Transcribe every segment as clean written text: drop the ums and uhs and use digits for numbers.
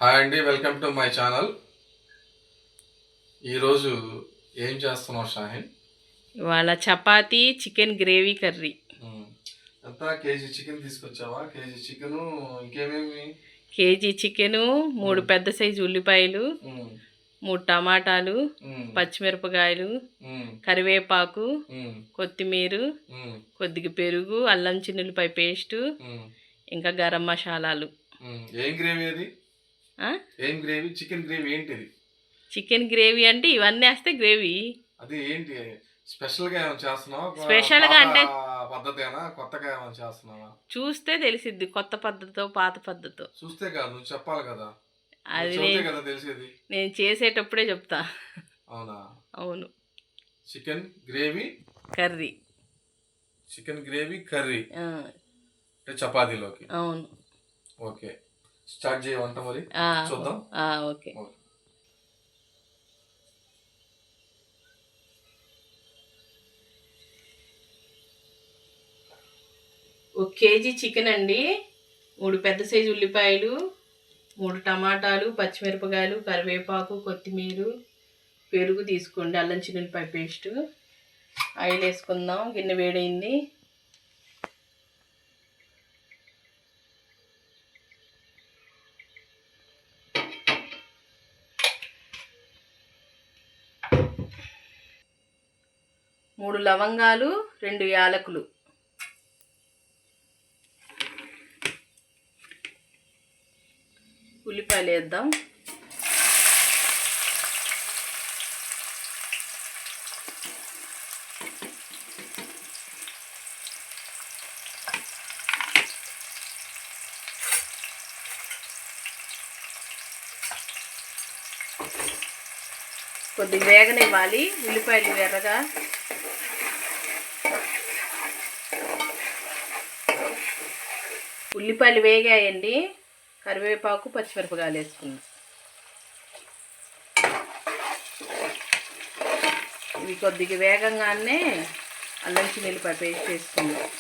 Hi అండి, welcome to my channel. ఈరోజు ఏం చేస్తున్నావు షాహిన్? ఇవాళ చపాతీ చికెన్ గ్రేవీ కర్రీ. ఎంత కేజీ చికెన్ తీసుకొచ్చావా? కేజీ చికెను ఇంకేమేమి? కేజీ చికెను, 3 పెద్ద సైజు ఉల్లిపాయలు, 3 టమాటాలు, పచ్చిమిరపకాయలు, కరివేపాకు, కొత్తిమీర, కొద్దిగా పెరుగు, అల్లం చిన్నులపాయ పేస్టు, ఇంకా గరం మసాలాలు. ఏం గ్రేవీ అది? ఏం గ్రేవీ? చికెన్ గ్రేవీ ఏంటిది? చికెన్ గ్రేవీ అంటే ఇవన్నీ వేస్తే గ్రేవీ. అది ఏంటి స్పెషల్గా ఏమైనా చేస్తున్నావా? స్పెషల్గా అంటే పద్ధతేనా, కొత్తగా ఏమైనా చేస్తున్నావా? చూస్తే తెలిసిద్ది కొత్త పద్ధతితో పాత పద్ధతితో. చూస్తే కాదు, నువ్వు చెప్పాలి కదా. అది కదా తెలిసేది. నేను చేసేటప్పుడే చెప్తా. అవునా? అవును. Chicken gravy curry. Chicken gravy curry అంటే చపాతీలోకి. అవును. ఓకే, స్టార్ట్ చేయ వంట మరి చూద్దాం. ఓకే. 1 కేజీ చికెన్ అండి, 3 పెద్ద సైజు ఉల్లిపాయలు, 3 టమాటాలు, పచ్చిమిరపకాయలు, కరివేపాకు, కొత్తిమీర, పెరుగు తీసుకోండి, అల్లం చిన్నులపాయ పేస్టు. ఆయిల్ వేసుకుందాం. గిన్నె వేడైంది. మూడు లవంగాలు, 2 యాలకులు, ఉల్లిపాయలు వేద్దాం. కొద్దిగా వేగనివ్వాలి ఉల్లిపాయలు ఎర్రగా. ఉల్లిపాయలు వేగాయండి. కరివేపాకు, పచ్చిమిరపకాయలు వేసుకుందాం. ఇవి కొద్దిగా వేగంగానే అల్లం చిన్నులపాయ పేస్ట్ వేసుకుందాం.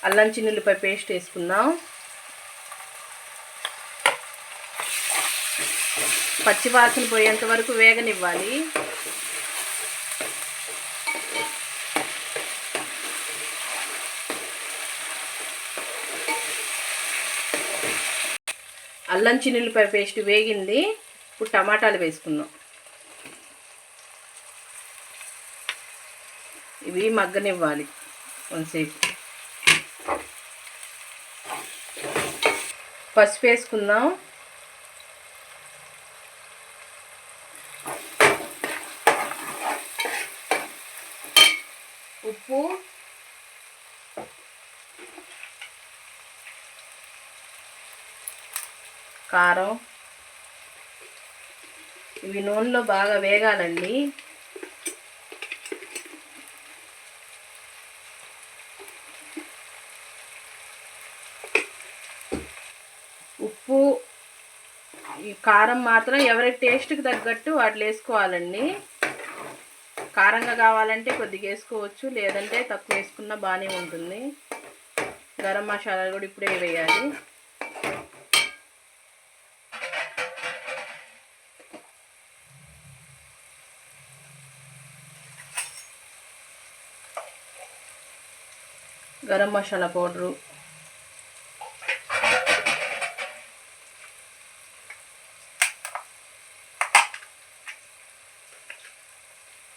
అల్లం చిన్నులపాయ పేస్ట్ వేసుకుందాం. పచ్చి వాసన పోయేంత వరకు వేగనివ్వాలి. అల్లం చిన్నులపాయ పేస్ట్ వేగింది. ఇప్పుడు టమాటాలు వేసుకుందాం. ఇవి మగ్గనివ్వాలి కొంతసేపు. పసుపు వేసుకుందాం. ఉప్పు, కారం. ఇవి నూనెలో బాగా వేగాలండి. ఉప్పు, ఈ కారం మాత్రం ఎవరి టేస్ట్కి తగ్గట్టు వాటిలో వేసుకోవాలండి. కారంగా కావాలంటే కొద్దిగా వేసుకోవచ్చు, లేదంటే తక్కువ వేసుకున్నా బాగానే ఉంటుంది. గరం మసాలాలు కూడా ఇప్పుడే వేయాలి. గరం మసాలా పౌడరు,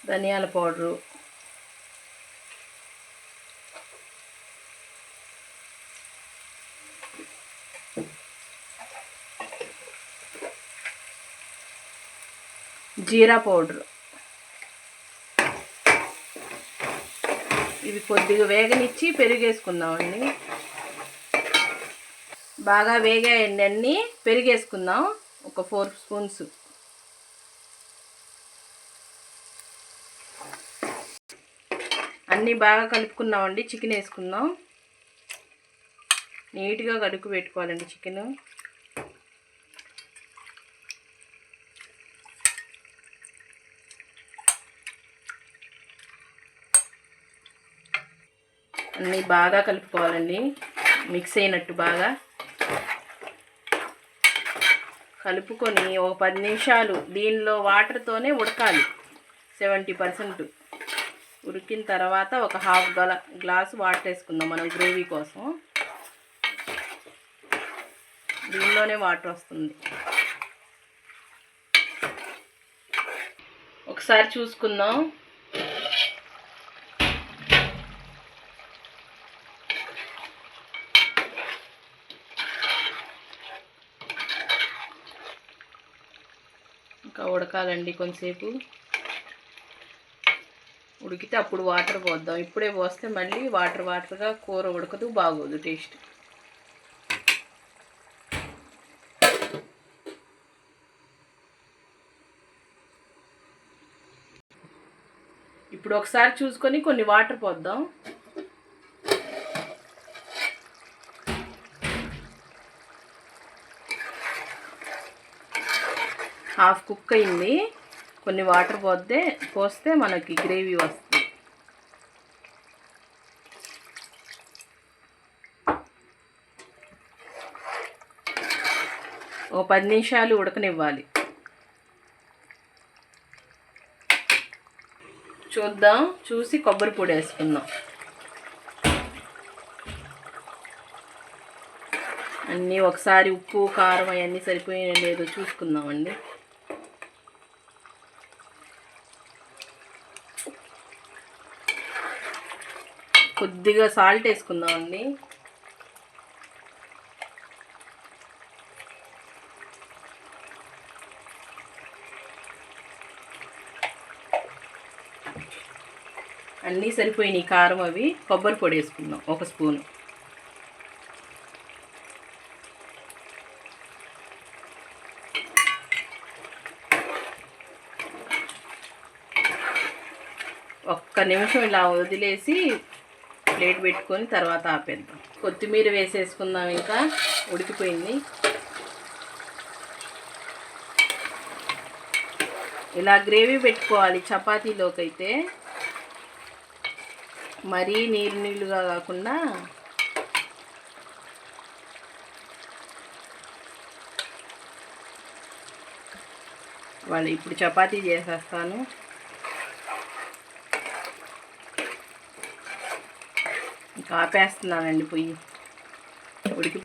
ధనియాల పౌడరు, జీరా పౌడరు. ఇవి కొద్దిగా వేగనిచ్చి పెరిగేసుకుందామండి. బాగా వేగాయండి అన్నీ. పెరిగేసుకుందాం ఒక 4 స్పూన్స్. అన్నీ బాగా కలుపుకున్నామండి. చికెన్ వేసుకుందాం. నీట్గా కడుక్కు పెట్టుకోవాలండి చికెను. అన్నీ బాగా కలుపుకోవాలండి. మిక్స్ అయినట్టు బాగా కలుపుకొని ఒక 10 నిమిషాలు దీనిలో వాటర్తోనే ఉడకాలి. 70% ఉడికిన తర్వాత ఒక హాఫ్ గ్లాసు వాటర్ వేసుకుందాం మనం గ్రేవీ కోసం. దీనిలోనే వాటర్ వస్తుంది. ఒకసారి చూసుకుందాం. ఇంకా ఉడకాలండి కొంతసేపు. ఉడికితే అప్పుడు వాటర్ పోద్దాం. ఇప్పుడే పోస్తే మళ్ళీ వాటర్గా కూర ఉడకదు, బాగోదు టేస్ట్. ఇప్పుడు ఒకసారి చూసుకొని కొన్ని వాటర్ పోద్దాం. హాఫ్ కుక్ అయింది. కొన్ని వాటర్ పోస్తే మనకి గ్రేవీ వస్తుంది. ఓ 10 నిమిషాలు ఉడకనివ్వాలి. చూద్దాం. చూసి కొబ్బరి పొడి వేసుకుందాం. అన్నీ ఒకసారి ఉప్పు కారం అవన్నీ సరిపోయినా లేదో చూసుకుందామండి. కొద్దిగా సాల్ట్ వేసుకుందామండి. అన్నీ సరిపోయినాయి కారం అవి. కొబ్బరి పొడి వేసుకుందాం 1 స్పూను. ఒక్క నిమిషం ఇలా వదిలేసి ప్లేట్ పెట్టుకొని తర్వాత ఆపేద్దాం. కొత్తిమీర వేసేసుకుందాం. ఇంకా ఉడికిపోయింది. ఇలా గ్రేవీ పెట్టుకోవాలి చపాతీలోకి అయితే. మరీ నీళ్ళుగా కాకుండా ఇప్పుడు చపాతీ చేసేస్తాను. ఇంకా ఆపేస్తున్నానండి పొయ్యి. ఉడికి